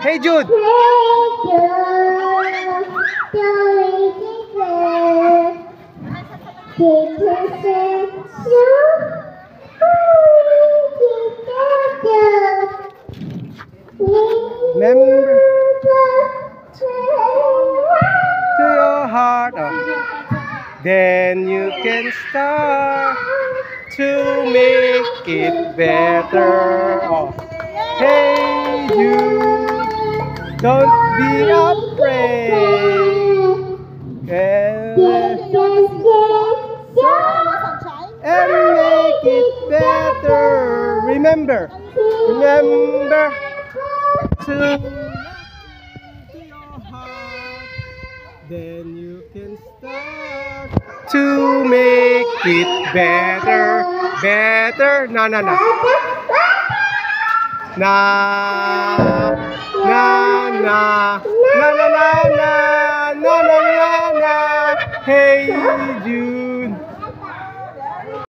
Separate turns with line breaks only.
Hey Jude. Remember to your heart. Oh. Then you can start to make it better. Oh. Hey Jude, don't be afraid. And make it better. Remember to your heart. Then you can start to make it better. Na na na. Na na na na na na na na na na. Hey Jude.